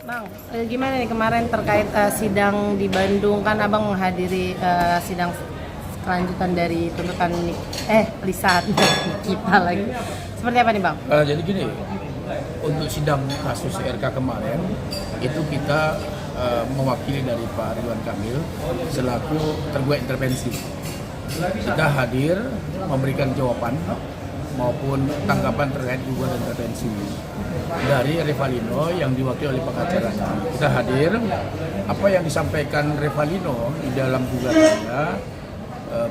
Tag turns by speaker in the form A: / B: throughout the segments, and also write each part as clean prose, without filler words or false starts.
A: Bang, gimana nih kemarin terkait sidang di Bandung, kan Abang menghadiri sidang kelanjutan dari tuntutan Lisa kita lagi. Seperti apa nih Bang?
B: Jadi gini, untuk sidang kasus RK kemarin itu kita mewakili dari Pak Ridwan Kamil selaku tergugat intervensi. Kita hadir memberikan jawaban maupun tanggapan terkait gugatan intervensi dari Revalino yang diwakili oleh pengacaranya. Kita hadir, apa yang disampaikan Revalino di dalam gugatannya,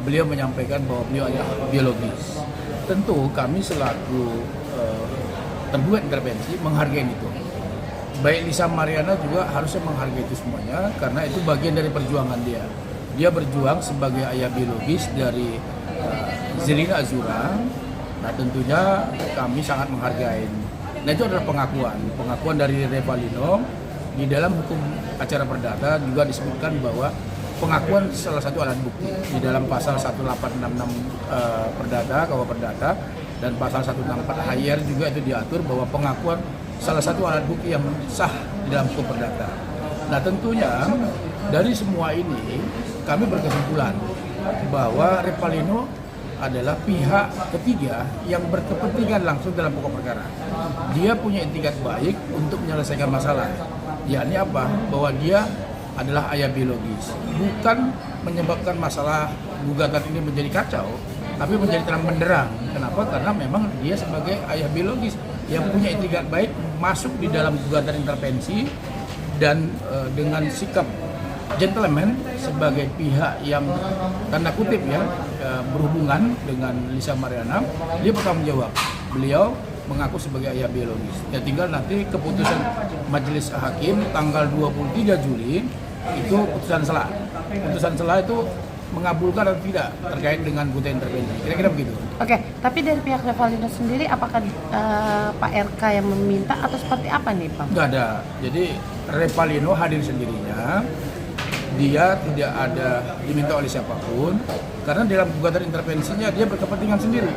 B: beliau menyampaikan bahwa beliau adalah biologis. Tentu kami selaku tergugat intervensi menghargai itu. Baik Lisa Mariana juga harusnya menghargai itu semuanya karena itu bagian dari perjuangan dia. Dia berjuang sebagai ayah biologis dari Zerina Azura. Nah tentunya kami sangat menghargai. Nah itu adalah pengakuan dari Revalino. Di dalam hukum acara perdata juga disebutkan bahwa pengakuan salah satu alat bukti di dalam pasal 1866 perdata, KUH perdata, dan pasal 164 HIR juga itu diatur bahwa pengakuan salah satu alat bukti yang sah di dalam hukum perdata. Nah tentunya dari semua ini kami berkesimpulan bahwa Revalino adalah pihak ketiga yang berkepentingan langsung dalam pokok perkara. Dia punya etikat baik untuk menyelesaikan masalah. Yakni apa? Bahwa dia adalah ayah biologis. Bukan menyebabkan masalah gugatan ini menjadi kacau, tapi menjadi terang benderang. Kenapa? Karena memang dia sebagai ayah biologis yang punya etikat baik masuk di dalam gugatan intervensi dan dengan sikap gentleman sebagai pihak yang tanda kutip berhubungan dengan Lisa Mariana, dia bertanggung jawab. Beliau mengaku sebagai ayah biologis. Ya tinggal nanti keputusan majelis hakim tanggal 23 Juli itu putusan selah. Putusan selah itu mengabulkan atau tidak terkait dengan gugatan intervensi. Kira-kira begitu.
A: Oke, tapi dari pihak Revalino sendiri apakah Pak RK yang meminta atau seperti apa nih Bang?
B: Nggak ada. Jadi Revalino hadir sendirinya. Dia tidak ada diminta oleh siapapun karena dalam gugatan intervensinya dia berkepentingan sendiri,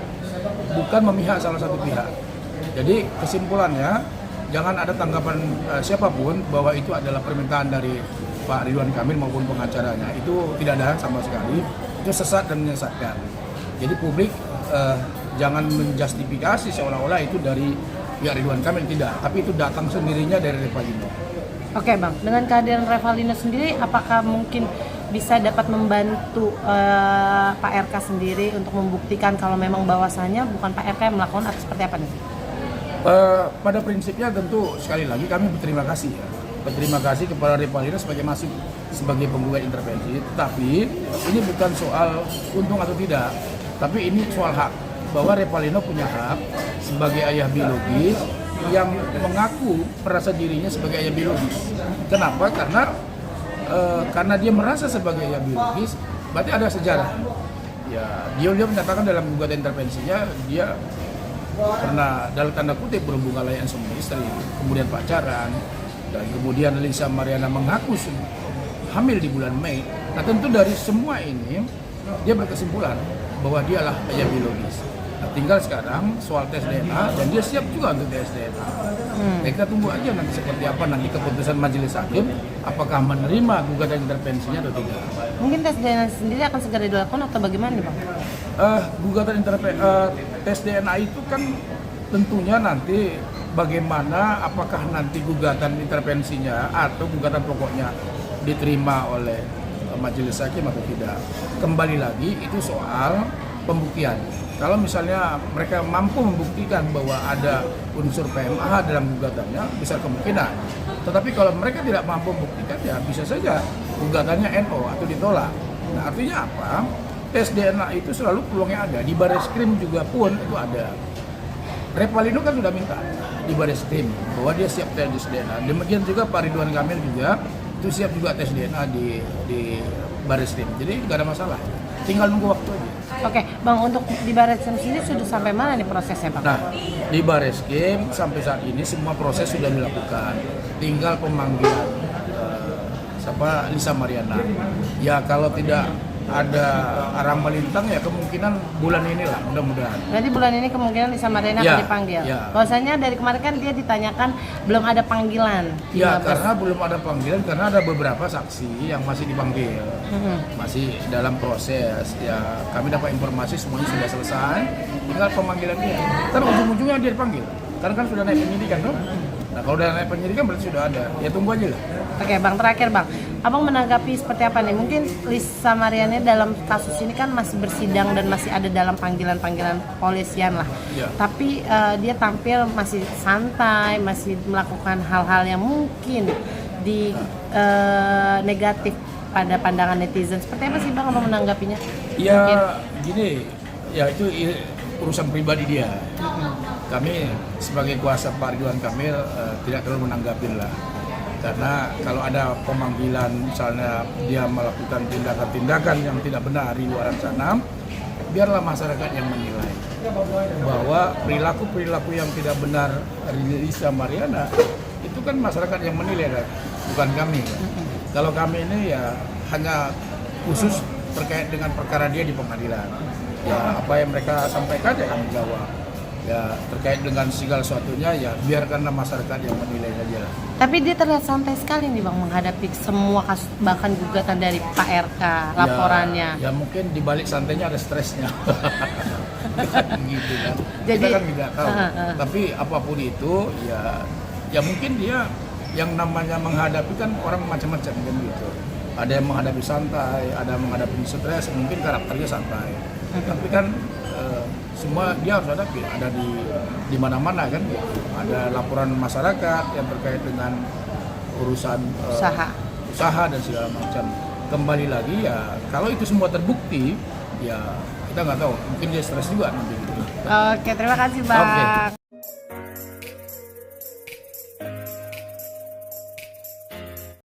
B: bukan memihak salah satu pihak. Jadi kesimpulannya jangan ada tanggapan siapapun bahwa itu adalah permintaan dari Pak Ridwan Kamil maupun pengacaranya. Itu tidak ada sama sekali. Itu sesat dan menyesatkan. Jadi publik jangan menjustifikasi seolah-olah itu dari pihak Ridwan Kamil, tidak. Tapi itu datang sendirinya dari Revalino.
A: Oke Bang, dengan kehadiran Revalino sendiri, apakah mungkin bisa dapat membantu Pak RK sendiri untuk membuktikan kalau memang bahwasannya bukan Pak RK yang melakukan atau seperti apa nih?
B: Pada prinsipnya tentu sekali lagi kami berterima kasih ya. Berterima kasih kepada Revalino sebagai masuk sebagai penggugat intervensi. Tetapi ini bukan soal untung atau tidak, tapi ini soal hak. Bahwa Revalino punya hak sebagai ayah biologis yang mengaku merasa dirinya sebagai ayah biologis. Kenapa? Karena dia merasa sebagai ayah biologis, berarti ada sejarah. Ya, dia menyatakan dalam gugatan intervensinya dia pernah dalam tanda kutip berhubungan layan suami istri, kemudian pacaran, dan kemudian Lisa Mariana mengaku hamil di bulan Mei. Nah tentu dari semua ini dia berkesimpulan bahwa dia adalah ayah biologis. Nah, tinggal sekarang soal tes DNA dan dia siap juga untuk tes DNA. Nah, kita tunggu aja nanti seperti apa nanti keputusan majelis hakim, apakah menerima gugatan intervensinya atau tidak.
A: Mungkin tes DNA sendiri akan segera dilakukan atau bagaimana nih Bang?
B: Gugatan tes DNA itu kan tentunya nanti bagaimana, apakah nanti gugatan intervensinya atau gugatan pokoknya diterima oleh majelis hakim atau tidak. Kembali lagi itu soal pembuktian. Kalau misalnya mereka mampu membuktikan bahwa ada unsur PMA dalam gugatannya, besar kemungkinan. Tetapi kalau mereka tidak mampu membuktikan, ya bisa saja gugatannya NO atau ditolak. Nah artinya apa? Tes DNA itu selalu peluangnya ada. Di Bareskrim juga pun itu ada. Revalino kan sudah minta di Bareskrim bahwa dia siap tes DNA. Demikian juga Pak Ridwan Kamil juga itu siap juga tes DNA di Bareskrim. Jadi nggak ada masalah. Tinggal nunggu waktu aja.
A: Oke, Bang, untuk di Bareskrim sini sudah sampai mana nih prosesnya, Bang?
B: Nah, di Bareskrim sampai saat ini semua proses sudah dilakukan. Tinggal pemanggilan Lisa Mariana. Ya kalau tidak ada arang melintang ya kemungkinan bulan inilah mudah-mudahan.
A: Berarti bulan ini kemungkinan Lisa Mariana
B: Ya,
A: akan dipanggil.
B: ya.
A: Bahwasanya dari kemarin kan dia ditanyakan belum ada panggilan.
B: Ya
A: 15.
B: karena belum ada panggilan karena ada beberapa saksi yang masih dipanggil, masih dalam proses. Ya kami dapat informasi semuanya sudah selesai, tinggal pemanggilan dia. Kan ujung-ujungnya dia dipanggil, karena kan sudah naik penyidikan tuh. Nah kalau udah naik penyidikan berarti sudah ada. Ya tunggu aja lah.
A: Oke, Bang, terakhir Bang. Abang menanggapi seperti apa nih? Mungkin Lisa Mariana dalam kasus ini kan masih bersidang dan masih ada dalam panggilan-panggilan polisian lah.
B: Ya.
A: Tapi dia tampil masih santai, masih melakukan hal-hal yang mungkin di negatif pada pandangan netizen. Seperti apa sih Bang Abang menanggapinya?
B: Ya
A: Mungkin.
B: gini, ya itu urusan pribadi dia. Kami sebagai kuasa Pak Ridwan Kamil tidak terlalu menanggapi lah. Karena kalau ada pemanggilan misalnya dia melakukan tindakan-tindakan yang tidak benar di luar sana, biarlah masyarakat yang menilai bahwa perilaku-perilaku yang tidak benar dari Lisa Mariana itu kan masyarakat yang menilai, bukan kami. Kalau kami ini ya hanya khusus terkait dengan perkara dia di pengadilan. Ya apa yang mereka sampaikan ya kami jawab. Ya terkait dengan segala sesuatunya ya biarkanlah masyarakat yang menilai saja.
A: Tapi dia terlihat santai sekali nih Bang menghadapi semua kasus, bahkan gugatan dari Pak RK, laporannya.
B: Ya mungkin di balik santainya ada stresnya. Gitu kan.
A: Jadi,
B: kita kan tidak tahu. Tapi apapun itu ya mungkin dia yang namanya menghadapi kan orang macam-macam kan gitu. Ada yang menghadapi santai, ada yang menghadapi stres, mungkin karakternya santai. Tapi kan semua dia harus hadapi, ada di mana-mana kan gitu. Ada laporan masyarakat yang terkait dengan urusan usaha dan segala macam. Kembali lagi ya kalau itu semua terbukti ya kita nggak tahu, mungkin dia stres juga nanti gitu.
A: Oke, terima kasih Bang.
B: Oke.